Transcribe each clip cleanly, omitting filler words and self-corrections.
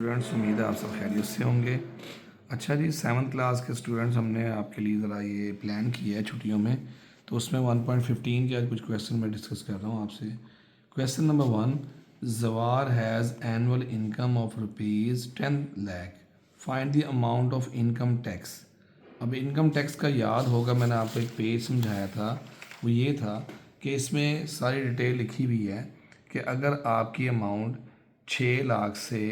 Students, उम्मीद है आप सब खैरियत से होंगे। अच्छा जी, 7th क्लास के स्टूडेंट्स, हमने आपके लिए ज़रा ये प्लान किया है छुट्टियों में, तो उसमें 1.15 के आज कुछ क्वेश्चन मैं डिस्कस कर रहा हूँ आपसे। क्वेश्चन नंबर 1, जवार has annual income of ₹10 lakh, find the amount of income tax. अब इनकम टैक्स का याद होगा, मैंने आपको एक पेज समझाया था, वो ये था कि इसमें सारी डिटेल लिखी हुई है कि अगर आपकी अमाउंट 6 लाख से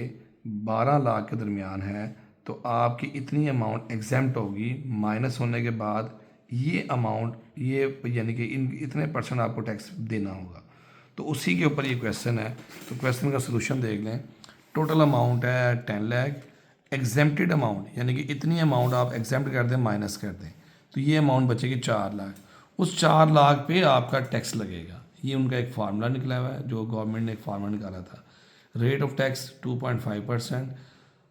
12 लाख के दरमियान है तो आपकी इतनी अमाउंट एग्जेम्प्ट होगी, माइनस होने के बाद ये अमाउंट ये यानी कि इन इतने परसेंट आपको टैक्स देना होगा। तो उसी के ऊपर ये क्वेश्चन है। तो क्वेश्चन का सलूशन देख लें। टोटल अमाउंट है 10 लाख, एग्जेम्प्टेड अमाउंट यानी कि इतनी अमाउंट आप एग्जेम्प्ट कर दें, माइनस कर दें, तो ये अमाउंट बचेगी 4 लाख। उस 4 लाख पे आपका टैक्स लगेगा। ये उनका एक फार्मूला निकला हुआ है, जो गवर्नमेंट ने एक फार्मूला निकाला था। रेट ऑफ टैक्स 2.5%,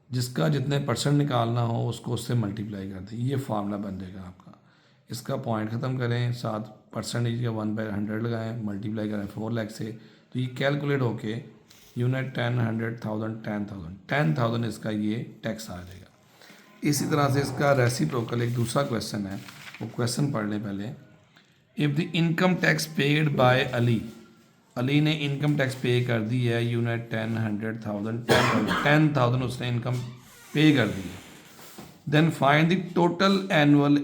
जिसका जितने परसेंट निकालना हो उसको उससे मल्टीप्लाई कर दें, ये फार्मूला बन जाएगा आपका। इसका पॉइंट ख़त्म करें, 7% का 1/100 लगाएं, मल्टीप्लाई करें 4 लाख से, तो ये कैलकुलेट होके यूनिट 10, 100,000, 10,000 इसका ये टैक्स आ जाएगा। इसी तरह से इसका रेसिप्रोकल एक दूसरा क्वेश्चन है, वो क्वेश्चन पढ़ लें पहले। If the income tax paid by Ali, Ali ने इनकम टैक्स पे कर दी है, यूनिट 10, 100,000, 10,000 उसने इनकम पे कर दी है। Then find the total annual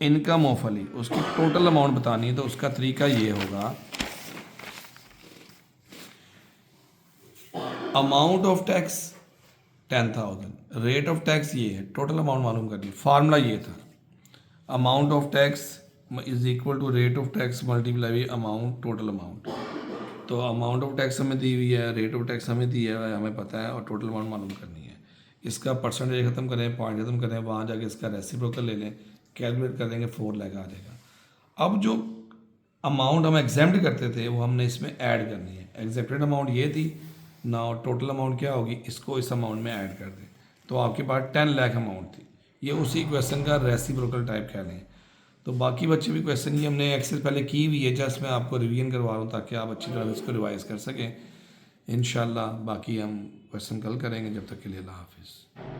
income of Ali, उसकी टोटल अमाउंट बतानी है। तो उसका तरीका ये होगा, amount of tax 10,000, rate of tax ये है, टोटल अमाउंट मालूम करनी। फार्मूला ये था, amount of tax is equal to rate of tax multiply amount, total amount. तो अमाउंट ऑफ टैक्स हमें दी हुई है, रेट ऑफ टैक्स हमें दी है, हमें पता है, और टोटल अमाउंट मालूम करनी है। इसका परसेंटेज ख़त्म करें, पॉइंट ख़त्म करें, वहाँ जाके इसका रेसिप्रोकल ले लें, कैलकुलेट कर देंगे, 4 लाख आ जाएगा। अब जो अमाउंट हम एग्जेम्प्ट करते थे वो हमने इसमें ऐड करनी है। एग्जेप्टेड अमाउंट ये थी ना, टोटल अमाउंट क्या होगी, इसको इस अमाउंट में ऐड कर दें, तो आपके पास 10 लाख अमाउंट थी। ये उसी क्वेश्चन का रेसिप्रोकल टाइप कह लें। तो बाकी बच्चे भी क्वेश्चन ये हमने एक्सेस पहले की हुई है, जस्ट मैं आपको रिवीजन करवा रहा हूँ ताकि आप अच्छी तरह से इसको रिवाइज कर सकें। इंशाल्लाह बाकी हम क्वेश्चन कल करेंगे। जब तक के लिए अल्लाह हाफिज़।